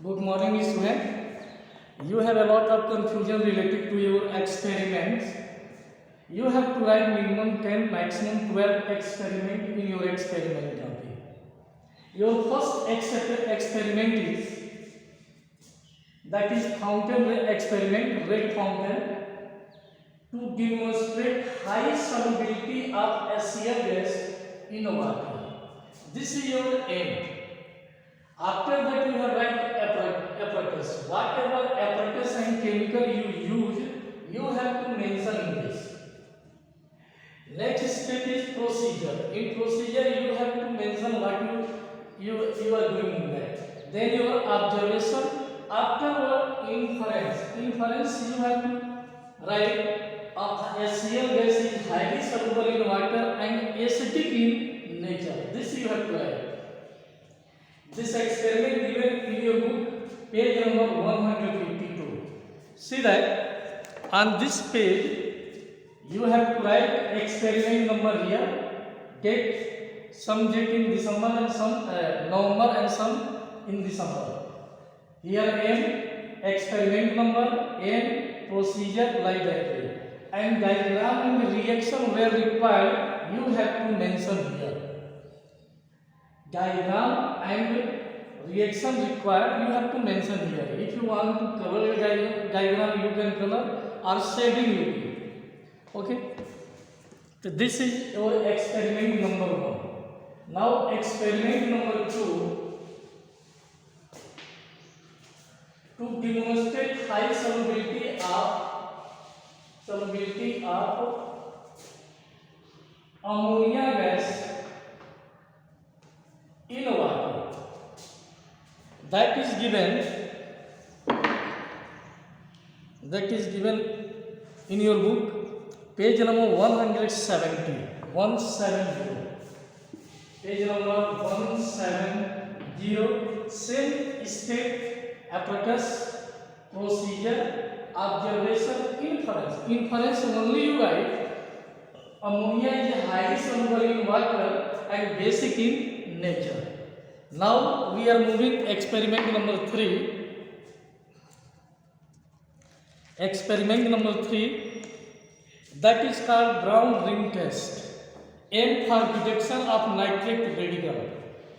Good morning, student. You have a lot of confusion related to your experiments. You have to write minimum 10, maximum 12 experiment in your experiment topic. Your first experiment is that is fountain experiment, red fountain, to demonstrate high solubility of HCl gas in water. This is your aim. After that you have write apparatus. Whatever apparatus and chemical you use, you have to mention in this. Next step is procedure. In procedure you have to mention what you are doing in that. Then your observation. After inference. Inference you have to write HCl gas is highly soluble in water and acidic in nature. This you have to write. This experiment given in your book, page number 152. See that on this page you have to write experiment number here, date, some date in December and some November and some in December. Here M, experiment number, N, procedure like that way. And diagram and reaction where required, you have to mention here. Diagram and reaction required, you have to mention here. If you want to color the diagram, you can color or shading you do. Okay. So this is your experiment number 1. Now experiment number 2. To demonstrate high solubility of ammonia gas in water. That is given in your book, page number 170. 170. Page number 170. Same step, apparatus, procedure, observation, inference. Inference only you write. Ammonia is highly soluble in water and basic in nature. Now we are moving experiment number 3. Experiment number 3, that is called brown ring test. Aim for detection of nitrate radical.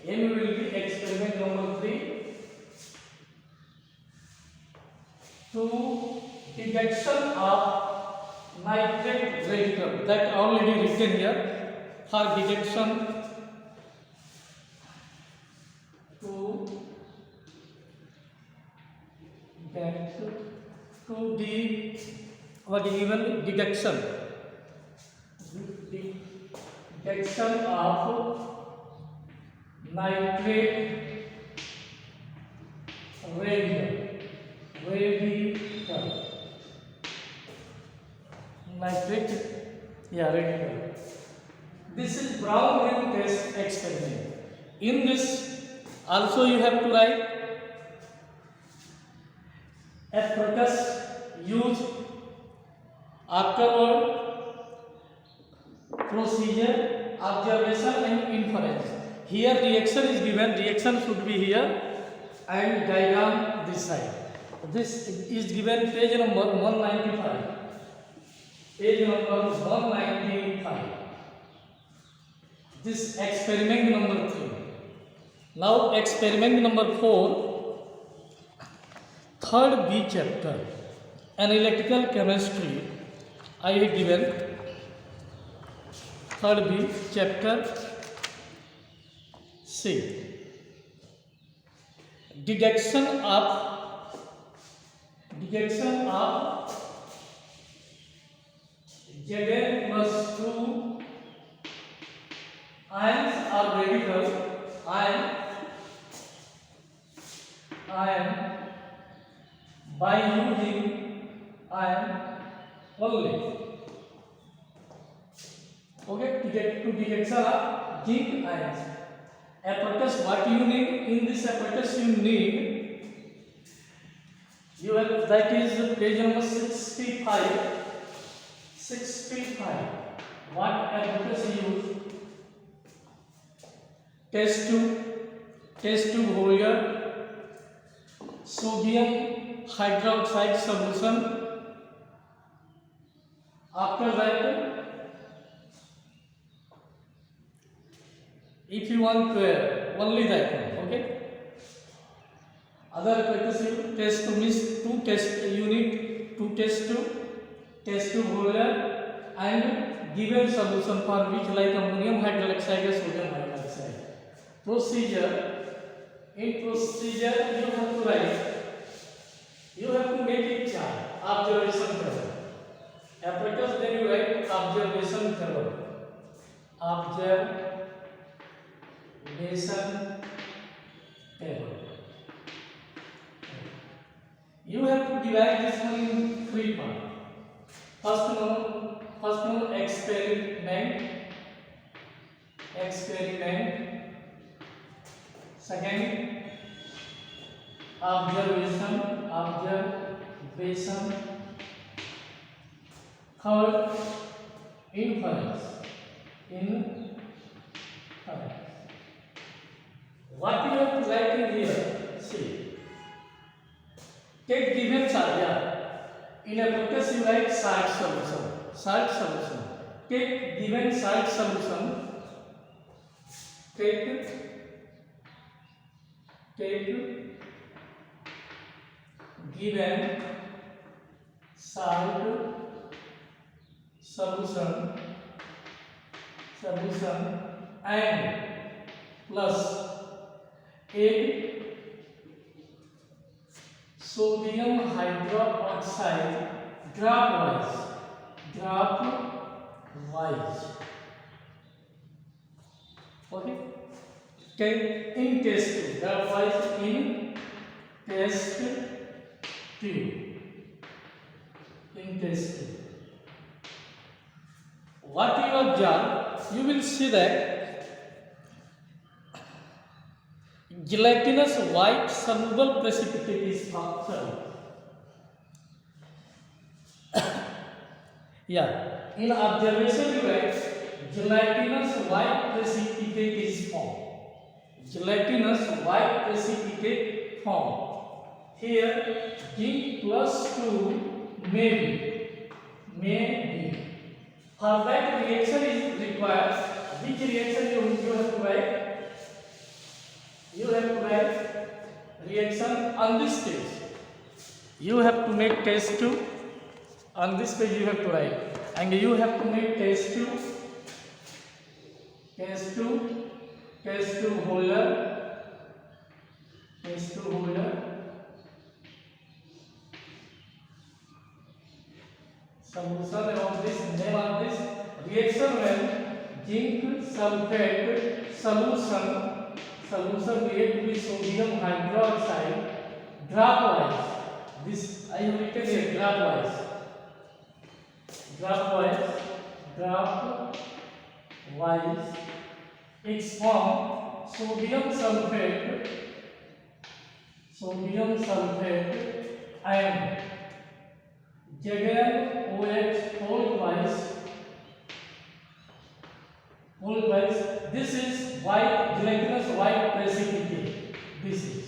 Aim will be experiment number 3 to detection of nitrate radical. That already written here. For detection to the what is even detection of nitrate radical radical. This is brown ring test experiment. In this also you have to write apparatus used, afterward procedure, observation and inference. Here reaction is given, reaction should be here and diagram this side. This is given page number 195. Page number 195. This experiment number 3. Now experiment number 4. Third B chapter, analytical chemistry. I have given third B chapter C. Detection of Zn plus 2 ions or radical ion by using ion only. Okay, to detection of zinc ions. Apparatus, what you need in this apparatus, you have, that is page number 65. What apparatus use? Test tube holder, sodium hydroxide solution. After that, if you want only that one, okay. Other purpose test means two test unit, two test tube holder and given solution for which like ammonium hydroxide or sodium hydroxide. Procedure. In procedure you have to write, you have to make it chart, observation table. Apparatus, then you write observation table. Observation table. You have to divide this one in three parts. First one experiment. Second, observation. Third, inference. What you have to write in here? See. Take given chart. In a practice you write salt solution. Take given salt solution. Take given salt solution and plus add sodium hydroxide drop wise. Okay. In test tube, drop wise in test tube. What you observe, you will see that gelatinous white soluble precipitate is found. In observation you write gelatinous white precipitate is formed. Here zinc plus 2 may be. For that reaction is required. Which reaction you have to write? You have to write reaction on this page. You have to make test tube. On this page you have to write, and you have to make test tube holder. Solution of this, name of this reaction when zinc sulfate solution react with sodium hydroxide dropwise. This I have written here dropwise. It's formed sodium sulfate and ZnOH whole twice. This is white, gelatinous white precipitate. This is.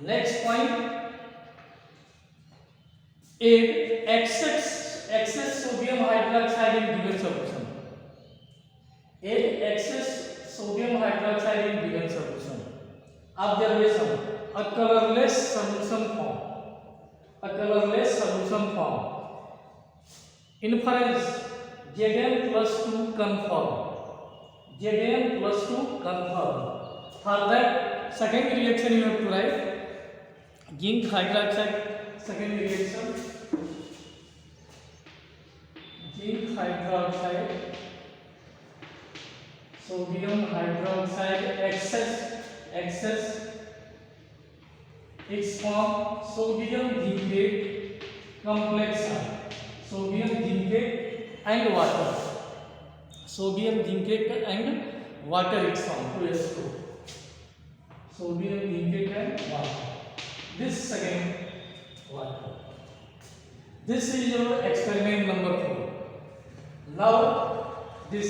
Next point, add excess sodium hydroxide in given solution. Observation, a colorless solution form. Inference, Zn plus 2 confirm. For that second reaction you have to write zinc hydroxide. Second reaction, zinc hydroxide, sodium hydroxide excess. It's formed sodium zincate complex. Sodium zincate and water. It's formed 2s2. Sodium zincate and water. This second water. This is your experiment number 4. Now this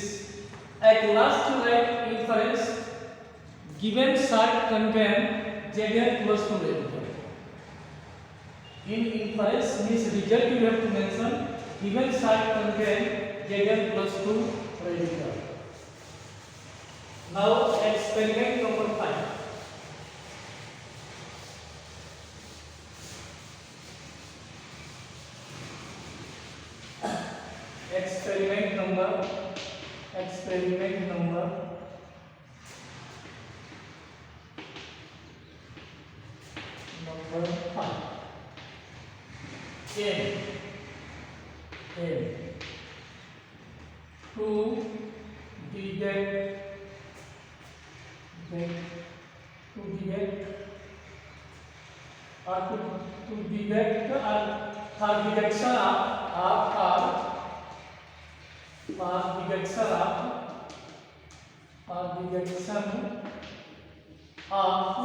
at last to write inference. Given salt contain Zn plus 2 radical. In inference, means result you have to mention given site contain Zn plus 2 radical. Now experiment number 5. Experiment number 5. N to detect or to detect or for detection of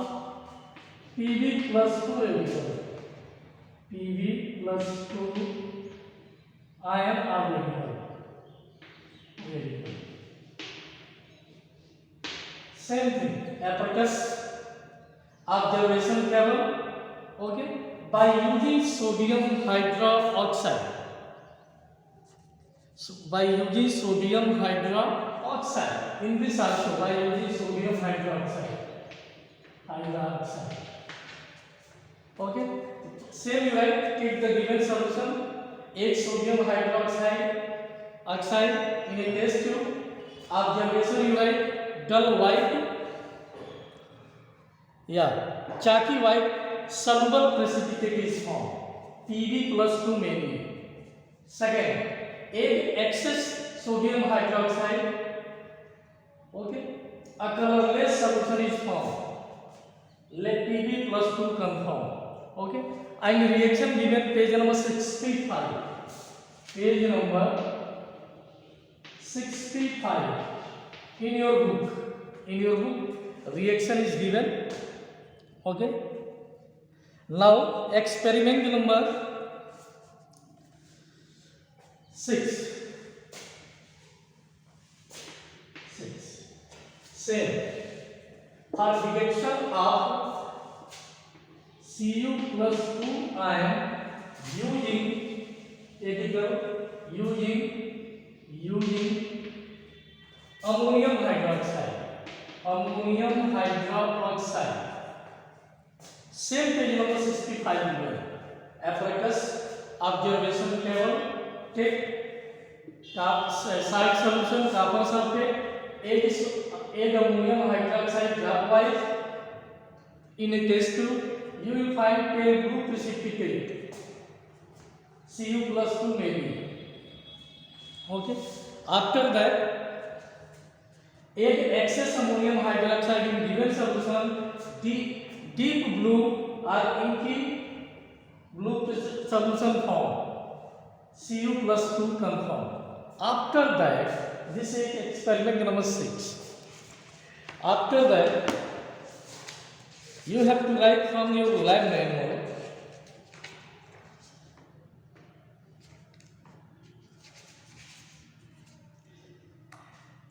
PV plus 2 radical. PV plus 2 ion or radical. Same thing, apparatus observation level, okay, by using sodium hydroxide. So by using sodium hydroxide, in this also by using sodium hydroxide. Okay, same you write, take the given solution, 8 sodium hydroxide oxide in a test tube. Observation you write dull white, chalky white soluble precipitate is formed. Pb plus 2 maybe. Second, 8 excess sodium hydroxide, okay, a colorless solution is formed. Let Pb plus 2 confirm. Okay, and reaction given page number 65. Page number 65 in your book. Reaction is given. Okay, now experiment number 6. Same, for detection of Cu plus 2 ion using ammonium hydroxide. Same page number 65 given. Apparatus observation level, take side solution copper sulfate, 8 ammonium hydroxide dropwise in a test tube. You will find pale blue precipitate, Cu plus 2 maybe. Okay, after that 8 excess ammonium hydroxide in given solution, deep blue or inky blue solution form, Cu plus 2 confirm. After that, this is experiment number 6. After that, you have to write from your lab manual.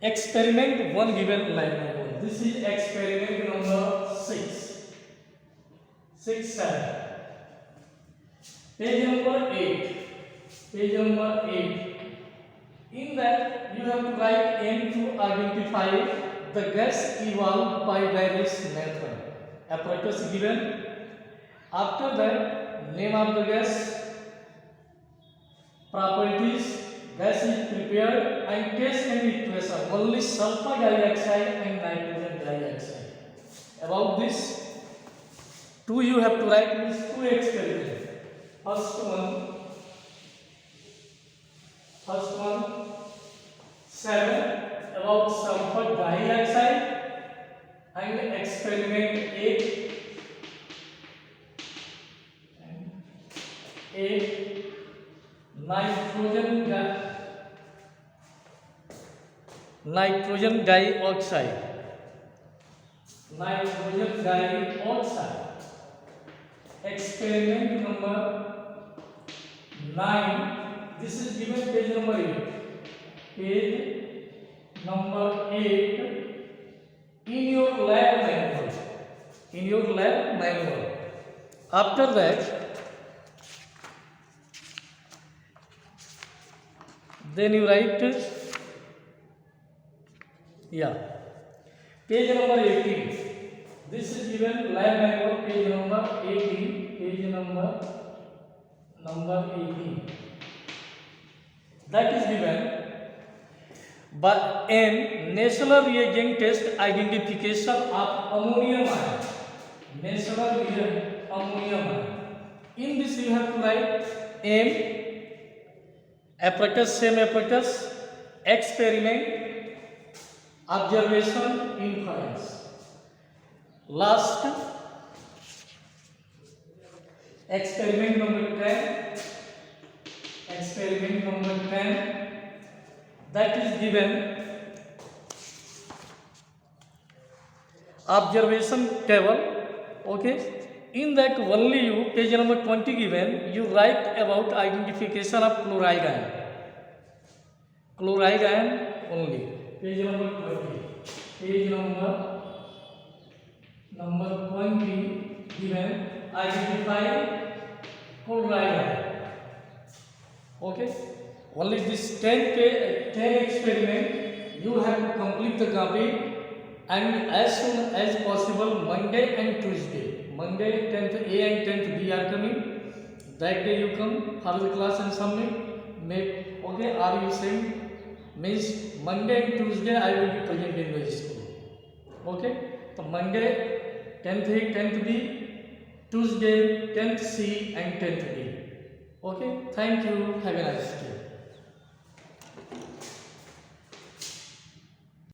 Experiment 1 given lab manual. This is experiment number 6, 7. Page number 8. In that you have to write aim to identify the gas evolved by various method. Apparatus given. After that, name of the gas, properties, gas is prepared, and test and equation, only sulfur dioxide and nitrogen dioxide. About this, 2 you have to write, means 2 experiments. First one 7 about sulfur dioxide, and experiment 8 nitrogen dioxide. Experiment number 9. This is given page number 8. Page number 8 in your lab manual. in your lab manual. After that, then you write, page number 18. This is given lab manual, page number 18. Page number 18. That is given by an national reagent test identification of ammonium ion. National reagent ammonium ion. In this you have to write M, apparatus, same apparatus, experiment, observation, inference. Last, experiment number 10. Experiment number 10, that is given observation table. Okay, in that only you, page number 20 given, you write about identification of chloride ion. Chloride ion only. Page number 20. Page number 20 given identify chloride ion. Okay, only this 10 experiment you have to complete the copy, and as soon as possible Monday and Tuesday. Monday 10th A and 10th B are coming. That day you come for the class and submit. Okay, are you saying? Means Monday and Tuesday I will be present in the school. Okay, so Monday 10th A, 10th B, Tuesday 10th C and 10th D. Okay, thank you. Have a nice day.